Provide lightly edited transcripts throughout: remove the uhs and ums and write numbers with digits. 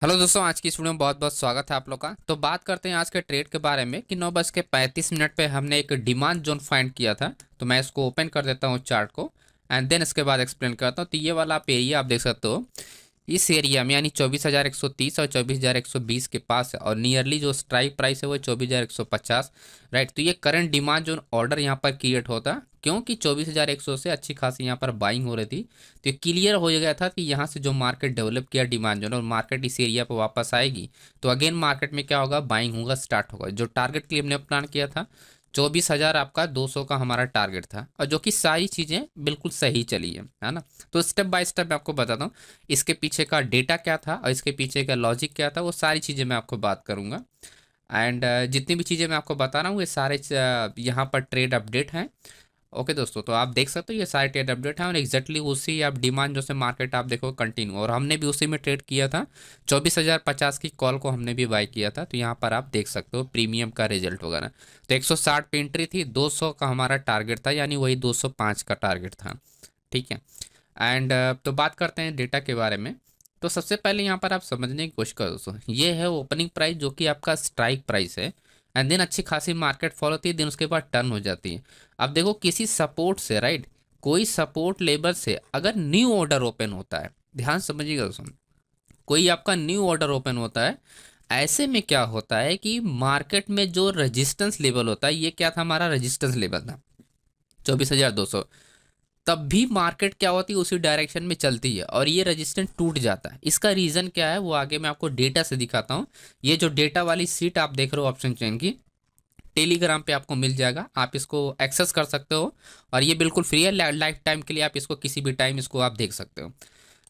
Hello दोस्तों, आज की इस वीडियो में बहुत बहुत स्वागत है आप लोग का। तो बात करते हैं आज के ट्रेड के बारे में कि 9:35 पे हमने एक डिमांड जोन फाइंड किया था। तो मैं इसको ओपन कर देता हूँ चार्ट को एंड देन इसके बाद एक्सप्लेन करता हूँ। तो ये वाला आप एरिया आप देख सकते हो, इस एरिया में यानी 24,130 और 24,120 के पास है और नियरली जो स्ट्राइक प्राइस है वो 24,150। राइट, तो ये करंट डिमांड जोन ऑर्डर यहाँ पर क्रिएट होता है क्योंकि 24,100 से अच्छी खासी यहाँ पर बाइंग हो रही थी। तो ये क्लियर हो गया था कि यहाँ से जो मार्केट डेवलप किया डिमांड जोन और मार्केट इस एरिया पर वापस आएगी तो अगेन मार्केट में क्या होगा, बाइंग होगा, स्टार्ट होगा। जो टारगेट के लिए हमने प्लान किया था 24,000 आपका 200 का हमारा टारगेट था और जो कि सारी चीज़ें बिल्कुल सही चली है ना। तो स्टेप बाय स्टेप मैं आपको बताता हूँ इसके पीछे का डेटा क्या था और इसके पीछे का लॉजिक क्या था, वो सारी चीज़ें मैं आपको बात करूँगा। एंड जितनी भी चीज़ें मैं आपको बता रहा हूँ ये सारे यहाँ पर ट्रेड अपडेट हैं। ओके दोस्तों, तो आप देख सकते हो ये सारे ट्रेड अपडेट हैं और एग्जैक्टली उसी आप डिमांड जो से मार्केट आप देखो कंटिन्यू, और हमने भी उसी में ट्रेड किया था। 24,050 की कॉल को हमने भी बाय किया था। तो यहाँ पर आप देख सकते हो प्रीमियम का रिजल्ट वगैरह। तो 160 पे एंट्री थी, 200 का हमारा टारगेट था, यानी वही 205 का टारगेट था। ठीक है। एंड तो बात करते हैं डेटा के बारे में। तो सबसे पहले यहाँ पर आप समझने की कोशिश करो दोस्तों, ये है ओपनिंग प्राइस जो कि आपका स्ट्राइक प्राइस है। एंड देन अच्छी खासी मार्केट फॉलो होती है, देन उसके बाद टर्न हो जाती है। अब देखो किसी सपोर्ट से, राइट, कोई सपोर्ट लेवल से अगर न्यू ऑर्डर ओपन होता है, ध्यान समझिएगा दोस्तों, कोई आपका न्यू ऑर्डर ओपन होता है, ऐसे में क्या होता है कि मार्केट में जो रेजिस्टेंस लेवल होता है, ये क्या था, हमारा रेजिस्टेंस लेवल था 24,200। तब भी मार्केट क्या होती है, उसी डायरेक्शन में चलती है और ये रेजिस्टेंस टूट जाता है। इसका रीज़न क्या है वो आगे मैं आपको डेटा से दिखाता हूँ। ये जो डेटा वाली सीट आप देख रहे हो ऑप्शन चेन की, टेलीग्राम पे आपको मिल जाएगा, आप इसको एक्सेस कर सकते हो और ये बिल्कुल फ्री है, लाइफ टाइम के लिए आप इसको किसी भी टाइम इसको आप देख सकते हो।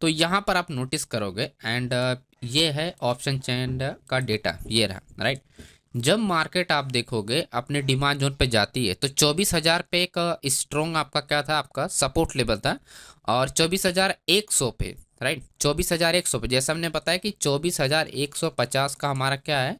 तो यहाँ पर आप नोटिस करोगे एंड ये है ऑप्शन चेन का डेटा, ये रहा, राइट। जब मार्केट आप देखोगे अपने डिमांड जोन पे जाती है तो 24,000 पे एक स्ट्रॉन्ग आपका क्या था, आपका सपोर्ट लेवल था। और 24,100 पे, राइट, 24,100 पे जैसा हमने बताया कि 24,150 का हमारा क्या है,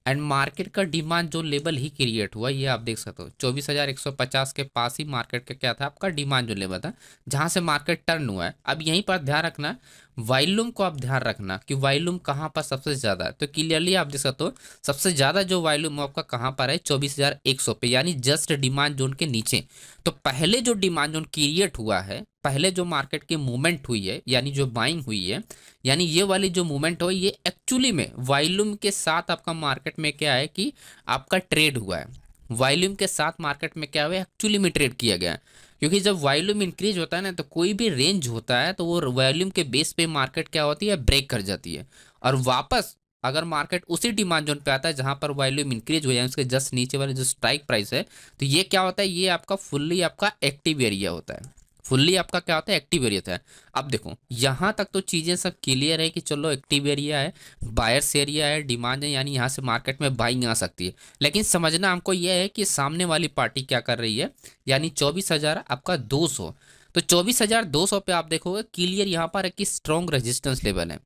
एंड मार्केट का डिमांड जो लेवल ही क्रिएट हुआ, ये आप देख सकते हो 24,150 के पास ही मार्केट का क्या था, आपका डिमांड जो लेवल था, जहां से मार्केट टर्न हुआ है। अब यहीं पर ध्यान रखना, वॉल्यूम को आप ध्यान रखना कि वॉल्यूम कहाँ पर सबसे ज़्यादा है। तो क्लियरली आप देख सकते हो सबसे ज़्यादा जो वॉल्यूम आपका कहाँ पर है, 24,100 पे, यानी जस्ट डिमांड जोन के नीचे। तो पहले जो डिमांड जोन क्रिएट हुआ है, पहले जो मार्केट की मूवमेंट हुई है, यानी जो बाइंग हुई है, यानी ये वाली जो मूवमेंट हो, ये एक्चुअली में वॉल्यूम के साथ आपका मार्केट में क्या है कि आपका ट्रेड हुआ है। वॉल्यूम के साथ मार्केट में क्या हुआ है, एक्चुअली में ट्रेड किया गया है। क्योंकि जब वॉल्यूम इंक्रीज होता है ना, तो कोई भी रेंज होता है तो वो वॉल्यूम के बेस पे मार्केट क्या होती है, ब्रेक कर जाती है। और वापस अगर मार्केट उसी डिमांड जोन पे आता है जहां पर वॉल्यूम इंक्रीज हो जाए, उसके जस्ट नीचे वाले जो स्ट्राइक प्राइस है, तो ये क्या होता है, ये आपका फुल्ली आपका एक्टिव एरिया होता है। फुल्ली आपका क्या होता है, एक्टिव एरिया था। अब देखो यहाँ तक तो चीज़ें सब क्लियर है कि चलो एक्टिव एरिया है, बायर्स एरिया है, डिमांड है, यानी यहाँ से मार्केट में बाइंग आ सकती है। लेकिन समझना हमको यह है कि सामने वाली पार्टी क्या कर रही है, यानी 24,000 आपका 200। तो 24,200 पे आप देखोगे क्लियर यहाँ पर एक स्ट्रॉन्ग रेजिस्टेंस लेवल है,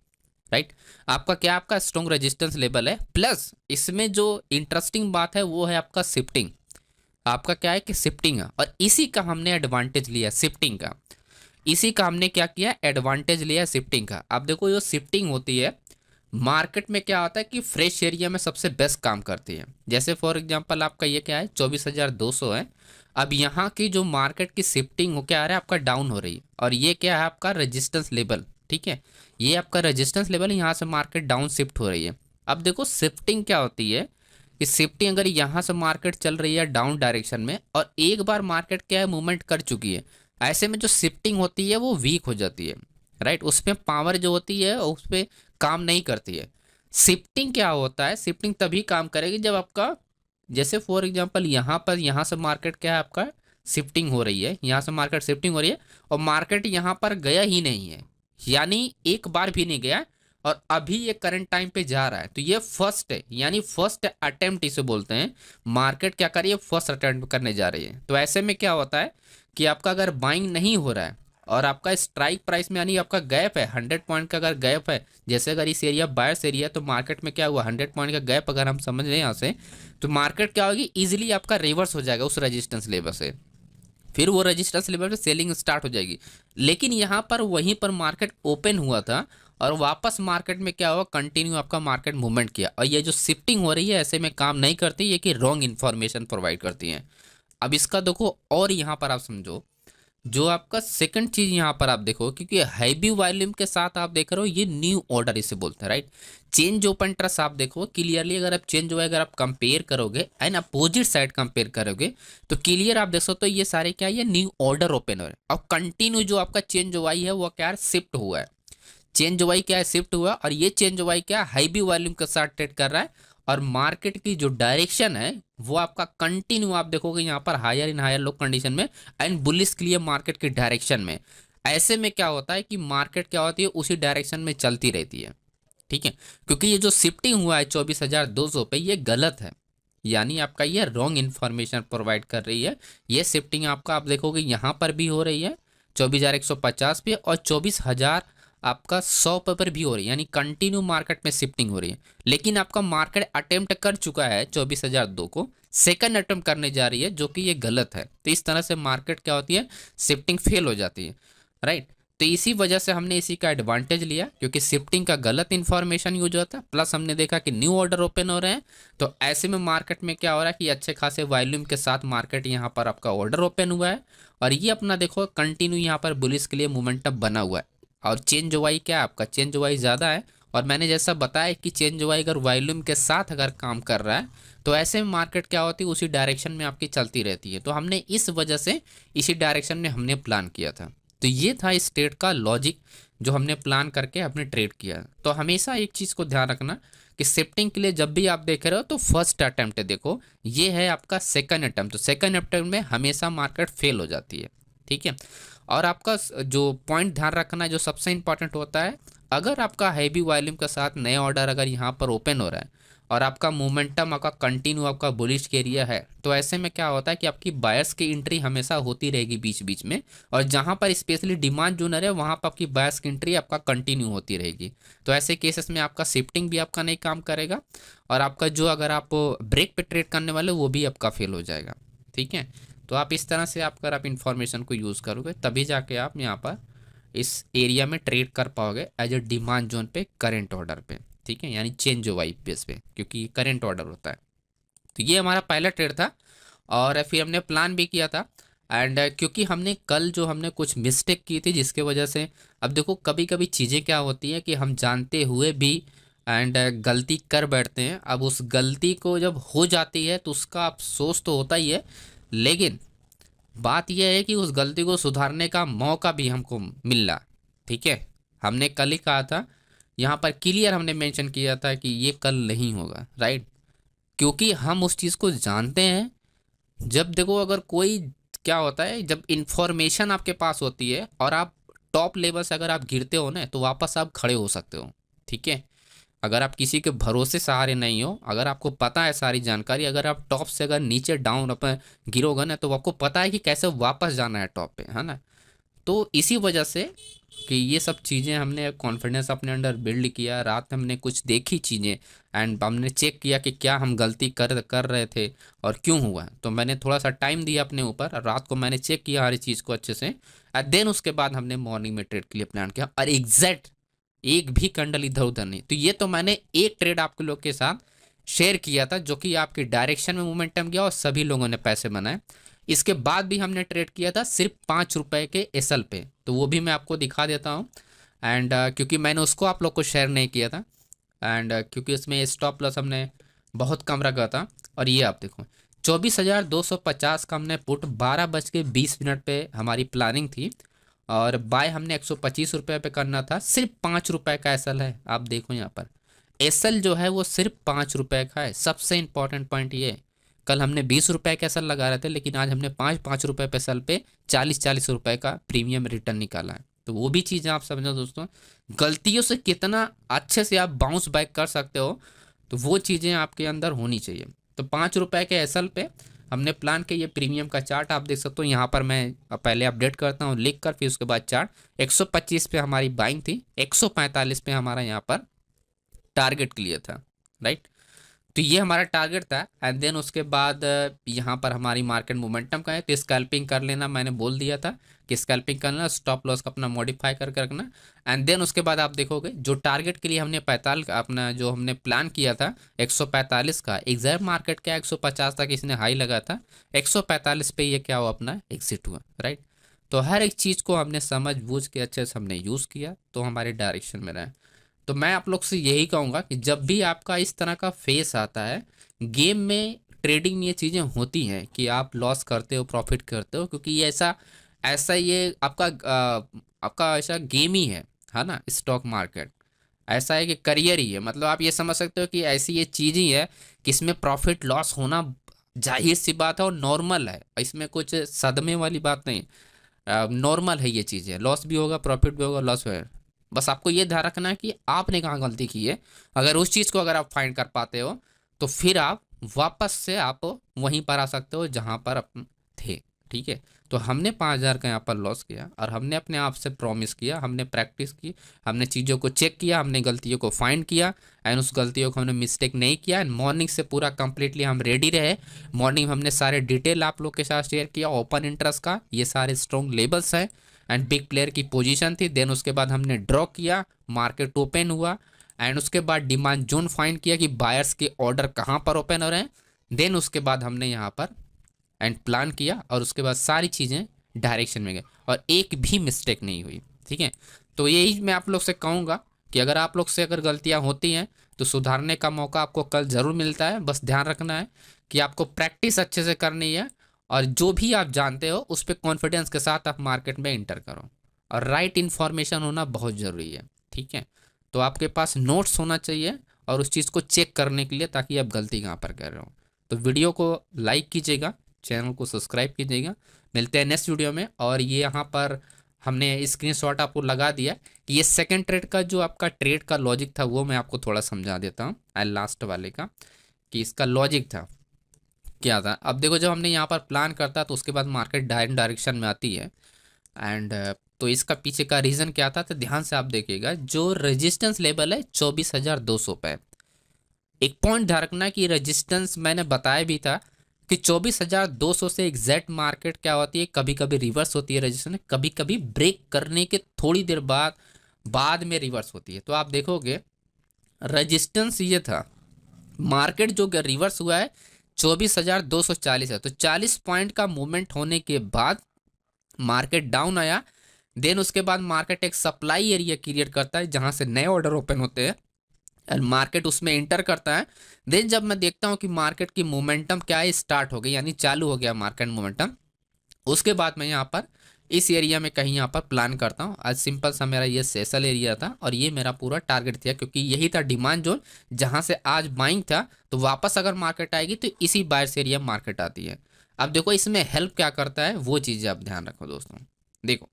राइट। आपका क्या, आपका स्ट्रॉन्ग रेजिस्टेंस लेवल है, प्लस इसमें जो इंटरेस्टिंग बात है वो है आपका शिफ्टिंग। आपका क्या है कि शिफ्टिंग है और इसी का हमने एडवांटेज लिया, शिफ्टिंग का। इसी का हमने क्या किया, एडवांटेज लिया शिफ्टिंग का। अब देखो जो शिफ्टिंग होती है मार्केट में क्या होता है कि फ्रेश एरिया में सबसे बेस्ट काम करती है। जैसे फॉर एग्जांपल आपका ये क्या है, 24,200 है। अब यहाँ की जो मार्केट की शिफ्टिंग हो क्या आ रहा है, आपका डाउन हो रही है और ये क्या है, आपका रेजिस्टेंस लेवल। ठीक है, ये आपका रेजिस्टेंस लेवल, यहाँ से मार्केट डाउन शिफ्ट हो रही है। अब देखो शिफ्टिंग क्या होती है कि शिफ्टिंग अगर यहाँ से मार्केट चल रही है डाउन डायरेक्शन में और एक बार मार्केट क्या है, मूवमेंट कर चुकी है, ऐसे में जो शिफ्टिंग होती है वो वीक हो जाती है, राइट। उसमें पावर जो होती है उस पर काम नहीं करती है। शिफ्टिंग क्या होता है, शिफ्टिंग तभी काम करेगी जब आपका, जैसे फॉर एग्जांपल यहाँ पर, यहाँ से मार्केट क्या है, आपका शिफ्टिंग हो रही है, यहाँ से मार्केट शिफ्टिंग हो रही है और मार्केट यहाँ पर गया ही नहीं है, यानी एक बार भी नहीं गया और अभी ये करंट टाइम पे जा रहा है। तो ये फर्स्ट है, यानी फर्स्ट अटेम्प्ट इसे बोलते हैं। मार्केट क्या कर रही है, फर्स्ट अटेम्प्ट करने जा रही है। तो ऐसे में क्या होता है कि आपका अगर बाइंग नहीं हो रहा है और आपका स्ट्राइक प्राइस में यानी आपका गैप है 100 पॉइंट का, अगर गैप है, जैसे अगर इस एरिया बायर्स एरिया, तो मार्केट में क्या हुआ, 100 पॉइंट का गैप अगर हम समझ लें यहाँ से, तो मार्केट क्या होगी, इजीली आपका रिवर्स हो जाएगा उस रेजिस्टेंस लेवल से, फिर वो रेजिस्टेंस लेवल पे सेलिंग स्टार्ट हो जाएगी। लेकिन यहाँ पर वहीं पर मार्केट ओपन हुआ था और वापस मार्केट में क्या हुआ, कंटिन्यू आपका मार्केट मूवमेंट किया। और ये जो शिफ्टिंग हो रही है ऐसे में काम नहीं करती, ये कि रॉन्ग इन्फॉर्मेशन प्रोवाइड करती है। अब इसका देखो, और यहाँ पर आप समझो, जो आपका सेकंड चीज यहाँ पर आप देखो, क्योंकि हैवी वॉल्यूम के साथ आप देख रहे हो ये न्यू ऑर्डर इसे बोलते हैं, राइट। चेंज ओपन ट्रस्ट आप देखो क्लियरली, अगर आप चेंज हुआ, अगर आप कंपेयर करोगे एंड अपोजिट साइड कंपेयर करोगे तो क्लियर आप देख सकते हो ये सारे क्या है, ये न्यू ऑर्डर ओपन हो रहे हैं। और कंटिन्यू जो आपका चेंज हुआ है वो क्या है, शिफ्ट हुआ है। चेंज वाई क्या है, शिफ्ट हुआ। और ये चेंज वाई क्या है, हाई वॉल्यूम के साथ ट्रेड कर रहा है। और मार्केट की जो डायरेक्शन है वो आपका कंटिन्यू आप देखोगे यहाँ पर higher in higher low condition में एंड बुलिश के लिए मार्केट की डायरेक्शन में। ऐसे में क्या होता है कि मार्केट क्या होती है, उसी डायरेक्शन में चलती रहती है, ठीक है। क्योंकि ये जो शिफ्टिंग हुआ है 24,200 पे, ये गलत है, यानी आपका ये रॉन्ग इन्फॉर्मेशन प्रोवाइड कर रही है। ये शिफ्टिंग आपका आप देखोगे यहाँ पर भी हो रही है 24,150 पे, और 24,000 आपका 100 पर भी हो रही है, यानी कंटिन्यू मार्केट में शिफ्टिंग हो रही है। लेकिन आपका मार्केट अटेम्प्ट कर चुका है 24,002 को, सेकंड अटेम्प्ट करने जा रही है, जो कि ये गलत है। तो इस तरह से मार्केट क्या होती है, शिफ्टिंग फेल हो जाती है, राइट। तो इसी वजह से हमने इसी का एडवांटेज लिया, क्योंकि शिफ्टिंग का गलत इन्फॉर्मेशन यूज होता है, प्लस हमने देखा कि न्यू ऑर्डर ओपन हो रहे हैं। तो ऐसे में मार्केट में क्या हो रहा है कि अच्छे खासे वॉल्यूम के साथ मार्केट यहाँ पर आपका ऑर्डर ओपन हुआ है, और ये अपना देखो कंटिन्यू यहाँ पर बुलिश के लिए मोमेंटम बना हुआ है। और चेंज वाई क्या है, आपका चेंज वाई ज़्यादा है। और मैंने जैसा बताया कि चेंज वाई अगर वॉल्यूम के साथ अगर काम कर रहा है तो ऐसे में मार्केट क्या होती है, उसी डायरेक्शन में आपकी चलती रहती है। तो हमने इस वजह से इसी डायरेक्शन में हमने प्लान किया था। तो ये था इस ट्रेड का लॉजिक जो हमने प्लान करके हमने ट्रेड किया। तो हमेशा एक चीज़ को ध्यान रखना कि शिफ्टिंग के लिए जब भी आप देख रहे हो तो फर्स्ट अटेम्प्ट देखो, ये है आपका सेकंड अटेम्प्ट। तो सेकंड अटेम्प्ट में हमेशा मार्केट फेल हो जाती है, ठीक है। और आपका जो पॉइंट ध्यान रखना है, जो सबसे इंपॉर्टेंट होता है, अगर आपका हैवी वॉल्यूम के साथ नए ऑर्डर अगर यहाँ पर ओपन हो रहा है और आपका मोमेंटम आपका कंटिन्यू आपका बुलिश के एरिया है, तो ऐसे में क्या होता है कि आपकी बायर्स की एंट्री हमेशा होती रहेगी बीच बीच में। और जहाँ पर स्पेशली डिमांड जोनर है वहाँ पर आपकी बायर्स की एंट्री आपका कंटिन्यू होती रहेगी। तो ऐसे केसेस में आपका शिफ्टिंग भी आपका नहीं काम करेगा, और आपका जो अगर आप ब्रेक पे ट्रेड करने वाले वो भी आपका फेल हो जाएगा, ठीक है। तो आप इस तरह से अगर आप इन्फॉर्मेशन को यूज़ करोगे तभी जाके आप यहाँ पर इस एरिया में ट्रेड कर पाओगे एज ए डिमांड जोन पे करेंट ऑर्डर पे, ठीक है, यानी चेंज वाई बेस पे, क्योंकि करेंट ऑर्डर होता है। तो ये हमारा पहला ट्रेड था, और फिर हमने प्लान भी किया था। एंड क्योंकि हमने कल जो हमने कुछ मिस्टेक की थी जिसके वजह से, अब देखो कभी कभी चीज़ें क्या होती हैं कि हम जानते हुए भी एंड गलती कर बैठते हैं। अब उस गलती को जब हो जाती है तो उसका अफसोस तो होता ही है, लेकिन बात यह है कि उस गलती को सुधारने का मौका भी हमको मिल रहा, ठीक है। हमने कल ही कहा था, यहाँ पर क्लियर हमने मेंशन किया था कि ये कल नहीं होगा, राइट। क्योंकि हम उस चीज़ को जानते हैं। जब देखो अगर कोई क्या होता है, जब इंफॉर्मेशन आपके पास होती है और आप टॉप लेवल से अगर आप गिरते हो ना तो वापस आप खड़े हो सकते हो, ठीक है। अगर आप किसी के भरोसे सहारे नहीं हो, अगर आपको पता है सारी जानकारी, अगर आप टॉप से अगर नीचे डाउन अपन गिरोगे ना तो आपको पता है कि कैसे वापस जाना है टॉप पे, है ना। तो इसी वजह से कि ये सब चीज़ें हमने कॉन्फिडेंस अपने अंदर बिल्ड किया, रात में हमने कुछ देखी चीज़ें एंड हमने चेक किया कि क्या हम गलती कर रहे थे और क्यों हुआ। तो मैंने थोड़ा सा टाइम दिया अपने ऊपर, रात को मैंने चेक किया हर चीज़ को अच्छे से, एंड देन उसके बाद हमने मॉर्निंग में ट्रेड के लिए प्लान किया, और एग्जैक्ट एक भी कैंडल इधर उधर नहीं। तो ये तो मैंने एक ट्रेड आपके लोग के साथ शेयर किया था जो कि आपकी डायरेक्शन में मोमेंटम गया और सभी लोगों ने पैसे बनाए। इसके बाद भी हमने ट्रेड किया था सिर्फ 5 रुपए के एसएल पे, तो वो भी मैं आपको दिखा देता हूँ। एंड क्योंकि मैंने उसको आप लोग को शेयर नहीं किया था, एंड क्योंकि उसमें स्टॉप प्लस हमने बहुत कम रखा था। और ये आप देखो 24,250 का हमने पुट 12:20 पे हमारी प्लानिंग थी, और बाय हमने 125 रुपये पे करना था। सिर्फ 5 रुपए का एसएल है, आप देखो यहाँ पर एसएल जो है वो सिर्फ 5 रुपए का है। सबसे इंपॉर्टेंट पॉइंट ये, कल हमने 20 रुपए का एसएल लगा रहे थे, लेकिन आज हमने 5-5 रुपए पे एसएल पे 40-40 रुपए का प्रीमियम रिटर्न निकाला है। तो वो भी चीज़ें आप समझो दोस्तों, गलतियों से कितना अच्छे से आप बाउंस बैक कर सकते हो, तो वो चीज़ें आपके अंदर होनी चाहिए। तो 5 रुपए के एसएल पे हमने प्लान किया। ये प्रीमियम का चार्ट आप देख सकते हो, यहाँ पर मैं पहले अपडेट करता हूँ लिख कर, फिर उसके बाद चार्ट 125 पे हमारी बाइंग थी, 145 पे हमारा यहाँ पर टारगेट क्लियर था, राइट। तो तो ये हमारा टारगेट था। एंड देन उसके बाद यहाँ पर हमारी मार्केट मोमेंटम का है, तो स्कैल्पिंग कर लेना, मैंने बोल दिया था कि स्कैल्पिंग करना, स्टॉप लॉस का अपना मॉडिफाई करके रखना। एंड देन उसके बाद आप देखोगे जो टारगेट के लिए हमने 45 अपना जो हमने प्लान किया था 145 का, एग्जैक्ट मार्केट क्या 150 तक इसने हाई लगा था, 145 पे ये क्या हुआ अपना एग्जिट हुआ, राइट। तो हर एक चीज़ को हमने समझ बूझ के अच्छे से हमने यूज़ किया, तो हमारे डायरेक्शन में रहे। तो मैं आप लोग से यही कहूँगा कि जब भी आपका इस तरह का फेस आता है गेम में, ट्रेडिंग में ये चीज़ें होती हैं कि आप लॉस करते हो प्रॉफिट करते हो, क्योंकि ये ऐसा ऐसा ये आपका ऐसा गेम ही है ना। स्टॉक मार्केट ऐसा है कि करियर ही है, मतलब आप ये समझ सकते हो कि ऐसी ये चीज़ ही है कि इसमें प्रॉफिट लॉस होना जाहिर सी बात है और नॉर्मल है, इसमें कुछ सदमे वाली बात नहीं। नॉर्मल है ये चीज़ें, लॉस भी होगा प्रॉफिट भी होगा, लॉस होगा। बस आपको ये ध्यान रखना है कि आपने कहाँ गलती की है। अगर उस चीज़ को अगर आप फाइंड कर पाते हो तो फिर आप वापस से आप वहीं पर आ सकते हो जहाँ पर आप थे, ठीक है। तो हमने 5,000 का यहाँ पर लॉस किया और हमने अपने आप से प्रॉमिस किया, हमने प्रैक्टिस की, हमने चीज़ों को चेक किया, हमने गलतियों को फाइंड किया एंड उस गलतियों को हमने मिस्टेक नहीं किया। एंड मॉर्निंग से पूरा कंप्लीटली हम रेडी रहे। मॉर्निंग हमने सारे डिटेल आप लोग के साथ शेयर किया, ओपन इंटरेस्ट का ये सारे स्ट्रॉन्ग लेवल्स हैं एंड बिग प्लेयर की पोजीशन थी। देन उसके बाद हमने ड्रॉ किया, मार्केट ओपन हुआ एंड उसके बाद डिमांड जोन फाइंड किया कि बायर्स के ऑर्डर कहाँ पर ओपन हो रहे हैं। देन उसके बाद हमने यहाँ पर एंड प्लान किया और उसके बाद सारी चीज़ें डायरेक्शन में गए और एक भी मिस्टेक नहीं हुई, ठीक है। तो यही मैं आप लोग से कहूँगा कि अगर आप लोग से अगर गलतियाँ होती हैं तो सुधारने का मौका आपको कल ज़रूर मिलता है। बस ध्यान रखना है कि आपको प्रैक्टिस अच्छे से करनी है और जो भी आप जानते हो उस पर कॉन्फिडेंस के साथ आप मार्केट में इंटर करो और राइट इन्फॉर्मेशन होना बहुत ज़रूरी है, ठीक है। तो आपके पास नोट्स होना चाहिए और उस चीज़ को चेक करने के लिए, ताकि आप गलती कहाँ पर कर रहे हो। तो वीडियो को लाइक कीजिएगा, चैनल को सब्सक्राइब कीजिएगा। मिलते हैं नेक्स्ट वीडियो में। और ये यहाँ पर हमने स्क्रीनशॉट आपको लगा दिया कि ये सेकंड ट्रेड का जो आपका ट्रेड का लॉजिक था वो मैं आपको थोड़ा समझा देता हूँ लास्ट वाले का, कि इसका लॉजिक था क्या था। अब देखो जब हमने यहाँ पर प्लान करता तो उसके बाद मार्केट डायरेक्शन में आती है एंड तो इसका पीछे का रीज़न क्या था, तो ध्यान से आप देखिएगा जो रेजिस्टेंस लेवल है 24,200 पे। एक पॉइंट ध्यान रखना कि रेजिस्टेंस मैंने बताया भी था कि 24,200 से एग्जैक्ट मार्केट क्या होती है, कभी कभी रिवर्स होती है रेजिस्टेंस, कभी कभी ब्रेक करने के थोड़ी देर बाद में रिवर्स होती है। तो आप देखोगे रेजिस्टेंस ये था, मार्केट जो रिवर्स हुआ है 24,240 है, तो 40 पॉइंट का मूवमेंट होने के बाद मार्केट डाउन आया। देन उसके बाद मार्केट एक सप्लाई एरिया क्रिएट करता है जहां से नए ऑर्डर ओपन होते हैं और मार्केट उसमें इंटर करता है। देन जब मैं देखता हूं कि मार्केट की मोमेंटम क्या है, स्टार्ट हो गई यानी चालू हो गया मार्केट मोमेंटम, उसके बाद मैं यहाँ पर इस एरिया में कहीं यहाँ पर प्लान करता हूँ। आज सिंपल सा मेरा ये सेसल एरिया था और ये मेरा पूरा टारगेट था, क्योंकि यही था डिमांड जोन जहाँ से आज बाइंग था। तो वापस अगर मार्केट आएगी तो इसी बायर्स एरिया मार्केट आती है। अब देखो इसमें हेल्प क्या करता है वो चीज़ें आप ध्यान रखो दोस्तों। देखो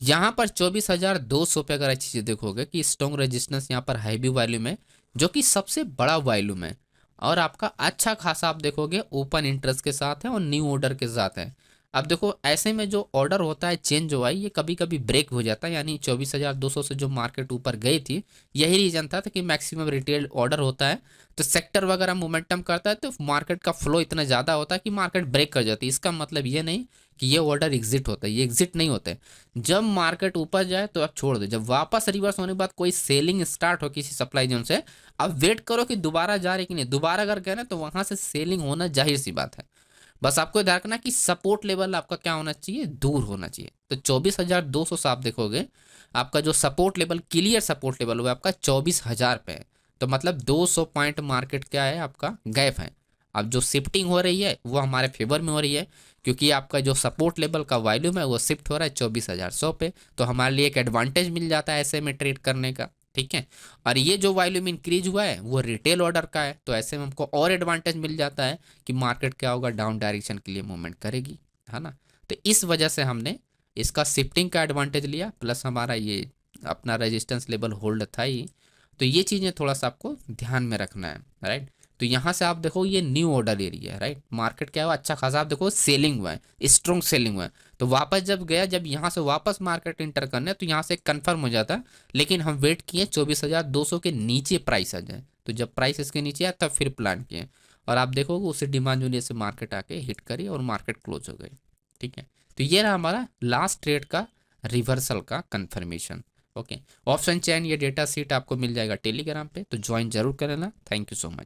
यहाँ पर 24,200 पे अगर अच्छी चीज़ देखोगे कि स्ट्रॉन्ग रेजिस्टेंस यहाँ पर हैवी वॉल्यूम है, जो कि सबसे बड़ा वॉल्यूम है और आपका अच्छा खासा आप देखोगे ओपन इंटरेस्ट के साथ है और न्यू ऑर्डर के साथ है। अब देखो ऐसे में जो ऑर्डर होता है चेंज हुआ है, ये कभी कभी ब्रेक हो जाता है, यानी 24,200 से जो मार्केट ऊपर गई थी यही रीजन था कि मैक्सिमम रिटेल ऑर्डर होता है तो सेक्टर वगैरह मोमेंटम करता है तो मार्केट का फ्लो इतना ज़्यादा होता है कि मार्केट ब्रेक कर जाती है। इसका मतलब ये नहीं कि ये ऑर्डर एग्जिट होता है, ये एग्जिट नहीं होते। जब मार्केट ऊपर जाए तो आप छोड़ दो, जब वापस रिवर्स होने के बाद कोई सेलिंग स्टार्ट हो किसी सप्लाई जोन से, अब वेट करो कि दोबारा जा रही कि नहीं, दोबारा अगर गए ना तो वहां से सेलिंग होना जाहिर सी बात है। बस आपको ध्यान रखना कि सपोर्ट लेवल आपका क्या होना चाहिए, दूर होना चाहिए। तो 24,200 से आप देखोगे आपका जो support level, clear support level हुआ आपका 24,000 पे है। तो मतलब 200 पॉइंट मार्केट क्या है आपका गैप है। अब जो शिफ्टिंग हो रही है वो हमारे फेवर में हो रही है, क्योंकि आपका जो सपोर्ट लेवल का वॉल्यूम है वो शिफ्ट हो रहा है 24,100 पे। तो हमारे लिए एक एडवांटेज मिल जाता है ऐसे में ट्रेड करने का, ठीक है। और ये जो वॉल्यूम इंक्रीज हुआ है वो रिटेल ऑर्डर का है, तो ऐसे में हमको और एडवांटेज मिल जाता है कि मार्केट क्या होगा, डाउन डायरेक्शन के लिए मूवमेंट करेगी, है ना। तो इस वजह से हमने इसका शिफ्टिंग का एडवांटेज लिया, प्लस हमारा ये अपना रेजिस्टेंस लेवल होल्ड था ही। तो ये चीज़ें थोड़ा सा आपको ध्यान में रखना है, राइट। तो तो यहाँ से आप देखो ये न्यू ऑर्डर एरिया है, राइट। मार्केट क्या हुआ, अच्छा खासा आप देखो सेलिंग हुआ है, स्ट्रॉन्ग सेलिंग हुआ है। तो वापस जब गया, जब यहाँ से वापस मार्केट इंटर करने, तो यहाँ से कंफर्म हो जाता, लेकिन हम वेट किए 24,200 के नीचे प्राइस आ जाए। तो जब प्राइस इसके नीचे आया तब फिर प्लान किए, और आप देखोगे उसी डिमांड जोन से मार्केट आके हिट करी और मार्केट क्लोज हो गई। ठीक है, तो ये रहा हमारा लास्ट ट्रेड का रिवर्सल का कंफर्मेशन। ओके, ऑप्शन चैन ये डेटा सीट आपको मिल जाएगा टेलीग्राम पे, तो ज्वाइन जरूर कर लेना। Thank you so much.